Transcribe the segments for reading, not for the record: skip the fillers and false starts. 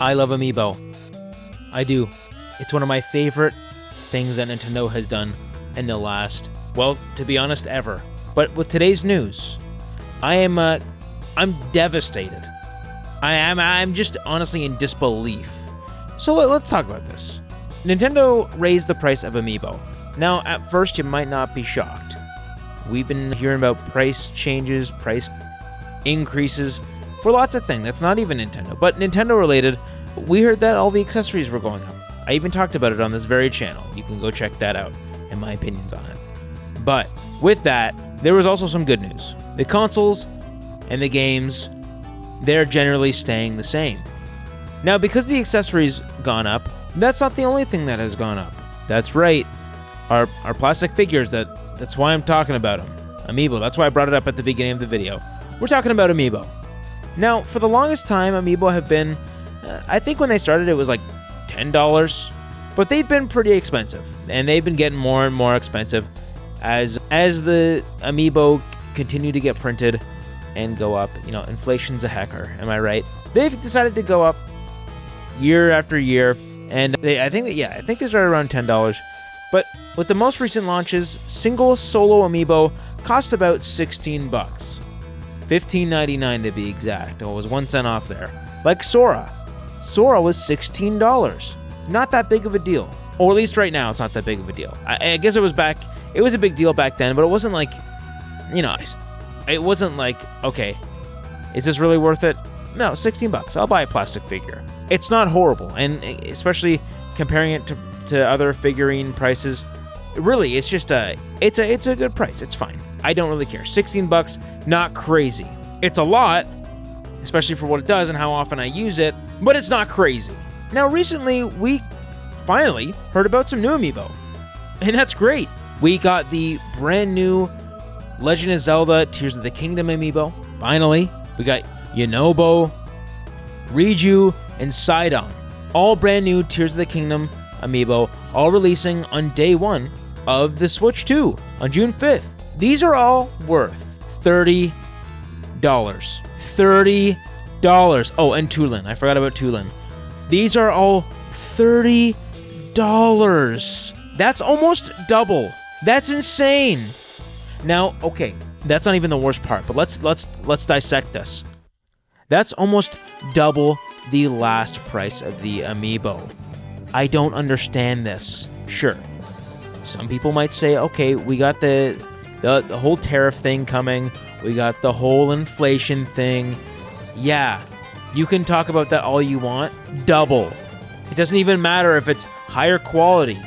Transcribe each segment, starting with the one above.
I love Amiibo. I do. It's one of my favorite things that Nintendo has done in the last, well, to be honest, ever. But with today's news, I'm devastated. I'm just honestly in disbelief. So let's talk about this. Nintendo raised the price of Amiibo. Now, at first, you might not be shocked. We've been hearing about price changes, price increases for lots of things. That's not even Nintendo. But Nintendo related, we heard that all the accessories were going up. I even talked about it on this very channel. You can go check that out and my opinions on it. But with that, there was also some good news. The consoles and the games, they're generally staying the same. Now, because the accessories gone up, that's not the only thing that has gone up. That's right. Our plastic figures, that's why I'm talking about them. Amiibo, that's why I brought it up at the beginning of the video. We're talking about Amiibo. Now, for the longest time, Amiibo have been, I think when they started it was like $10, but they've been pretty expensive, and they've been getting more and more expensive as the Amiibo continue to get printed and go up. You know, inflation's a hacker, am I right? They've decided to go up year after year, and I think they started around $10. But with the most recent launches, single solo Amiibo cost about $16. $15.99 to be exact. Oh, it was 1 cent off there. Like Sora. Sora was $16. Not that big of a deal. Or at least right now, it's not that big of a deal. I guess it was a big deal back then, but it wasn't like, it wasn't like, okay, is this really worth it? No, $16. I'll buy a plastic figure. It's not horrible, and especially comparing it to other figurine prices, really, it's just it's a good price. It's fine. I don't really care. $16, not crazy. It's a lot, especially for what it does and how often I use it, but it's not crazy. Now, recently, we finally heard about some new Amiibo, and that's great. We got the brand new Legend of Zelda Tears of the Kingdom Amiibo. Finally, we got Yunobo, Riju, and Sidon. All brand new Tears of the Kingdom Amiibo, all releasing on day 1 of the Switch 2 on June 5th. These are all worth $30. $30. Oh, and Tulin. I forgot about Tulin. These are all $30. That's almost double. That's insane. Now, okay, that's not even the worst part, but let's dissect this. That's almost double the last price of the Amiibo. I don't understand this. Sure, some people might say, okay, we got the whole tariff thing coming. We got the whole inflation thing. Yeah, you can talk about that all you want. Double. It doesn't even matter if it's higher quality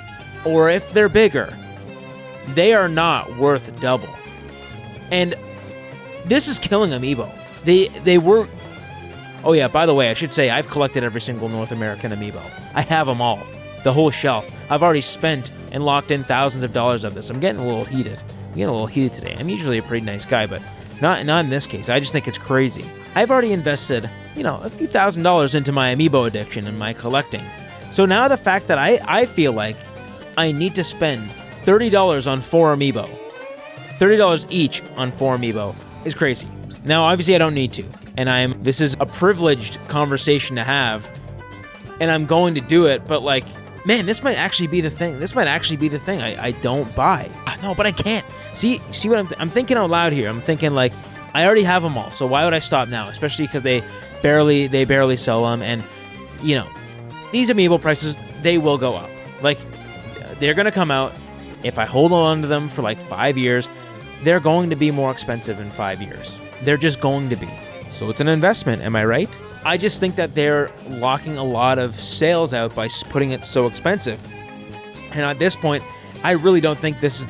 or if they're bigger. They are not worth double. And this is killing Amiibo. They were... Oh yeah, by the way, I should say I've collected every single North American Amiibo. I have them all. The whole shelf. I've already spent and locked in thousands of dollars of this. I'm getting a little heated. Today. I'm usually a pretty nice guy, but not in this case. I just think it's crazy. I've already invested, a few $1,000s into my Amiibo addiction and my collecting. So now the fact that I feel like I need to spend $30 on 4 Amiibo, $30 each on 4 Amiibo is crazy. Now, obviously, I don't need to, and this is a privileged conversation to have, and I'm going to do it, but man, this might actually be the thing. I don't buy. No, but I can't. See what I'm thinking out loud here. I'm thinking I already have them all, so why would I stop now? Especially because they barely sell them, and these Amiibo prices, they will go up. They're gonna come out. If I hold on to them for 5 years, they're going to be more expensive in 5 years. They're just going to be. So it's an investment, am I right? I just think that they're locking a lot of sales out by putting it so expensive. And at this point, I really don't think this is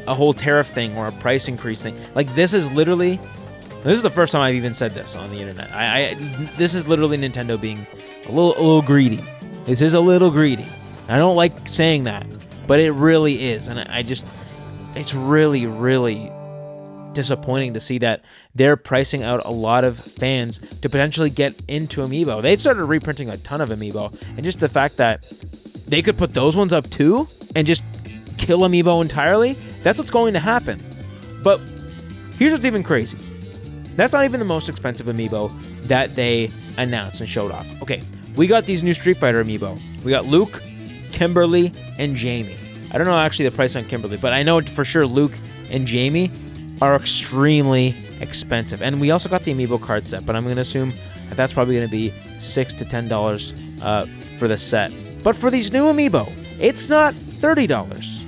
a whole tariff thing or a price increase thing. This is the first time I've even said this on the internet. This is literally Nintendo being a little greedy. This is a little greedy. I don't like saying that, but it really is. And it's really, really disappointing to see that they're pricing out a lot of fans to potentially get into Amiibo. They've started reprinting a ton of Amiibo, and just the fact that they could put those ones up too and just kill Amiibo entirely, that's what's going to happen. But here's what's even crazy. That's not even the most expensive Amiibo that they announced and showed off. Okay, we got these new Street Fighter amiibo. We got Luke, Kimberly, and Jamie. I don't know actually the price on Kimberly, but I know for sure Luke and Jamie are extremely expensive. And we also got the amiibo card set, but I'm going to assume that that's probably going to be $6 to $10 for the set. But for these new amiibo, it's not $30.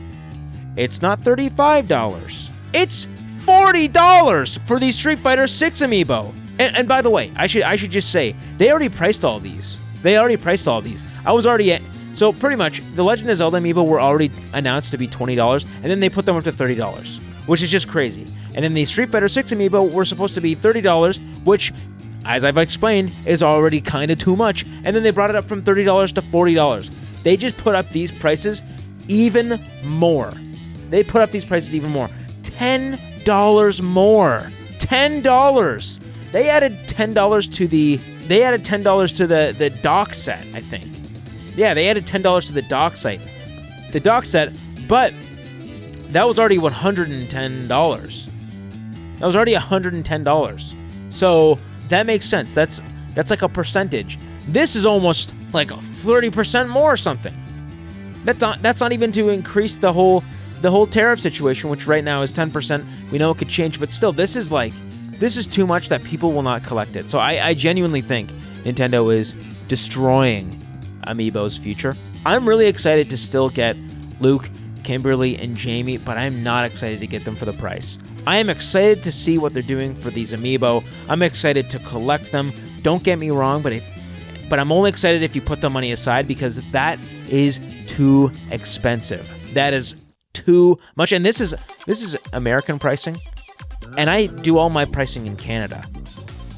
It's not $35. It's $40 for these Street Fighter 6 amiibo. And by the way, I should just say, they already priced all these. I was already at... So pretty much, the Legend of Zelda amiibo were already announced to be $20, and then they put them up to $30, which is just crazy. And then the Street Fighter 6 amiibo were supposed to be $30, which, as I've explained, is already kind of too much. And then they brought it up from $30 to $40. They just put up these prices even more. $10 more. $10. They added $10 to the dock set, I think. Yeah, they added $10 to the dock set, but that was already $110. That was already $110. So that makes sense. That's like a percentage. This is almost like 30% more or something. That's not even to increase the whole tariff situation, which right now is 10%. We know it could change, but still, this is too much that people will not collect it. So I genuinely think Nintendo is destroying Amiibo's future. I'm really excited to still get Luke, Kimberly, and Jamie, but I'm not excited to get them for the price. I am excited to see what they're doing for these Amiibo. I'm excited to collect them. Don't get me wrong, but I'm only excited if you put the money aside, because that is too expensive. That is too much, and this is American pricing, and I do all my pricing in Canada.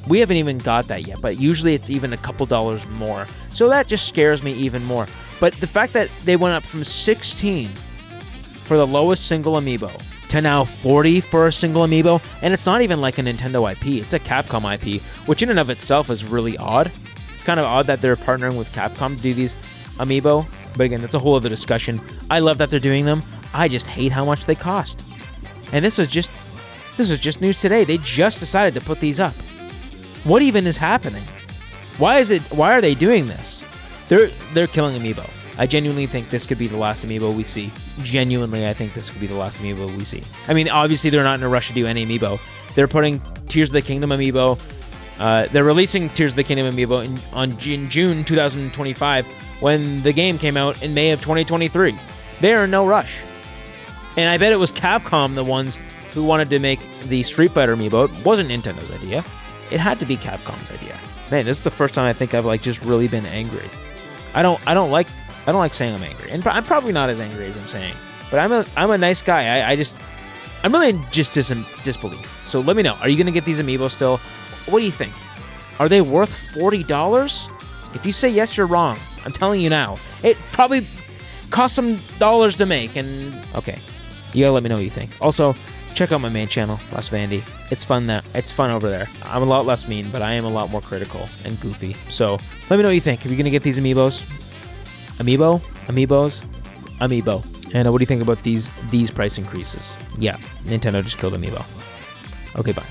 We haven't even got that yet, but usually it's even a couple dollars more. So that just scares me even more. But the fact that they went up from $16 for the lowest single amiibo to now $40 for a single amiibo, and it's not even like a Nintendo IP, it's a Capcom IP, which in and of itself is really odd. It's kind of odd that they're partnering with Capcom to do these amiibo, but again, that's a whole other discussion. I love that they're doing them. I just hate how much they cost. And this was just news today. They just decided to put these up. What even is happening? Why are they doing this? They're killing Amiibo. I genuinely think this could be the last Amiibo we see. Genuinely, I think this could be the last Amiibo we see. I mean, obviously they're not in a rush to do any Amiibo. They're putting Tears of the Kingdom Amiibo. They're releasing Tears of the Kingdom Amiibo in June 2025 when the game came out in May of 2023. They are in no rush. And I bet it was Capcom, the ones who wanted to make the Street Fighter Amiibo. It wasn't Nintendo's idea. It had to be Capcom's idea. Man, this is the first time I think I've just really been angry. I don't like saying I'm angry, and I'm probably not as angry as I'm saying. But I'm a nice guy. I'm really in just disbelief. So let me know. Are you gonna get these Amiibo still? What do you think? Are they worth $40? If you say yes, you're wrong. I'm telling you now. It probably cost some dollars to make, and okay, you gotta let me know what you think. Also, check out my main channel, Less Vandy. It's fun over there. I'm a lot less mean, but I am a lot more critical and goofy. So let me know what you think. Are you gonna get these Amiibos? Amiibo? And what do you think about these price increases? Yeah, Nintendo just killed Amiibo. Okay, bye.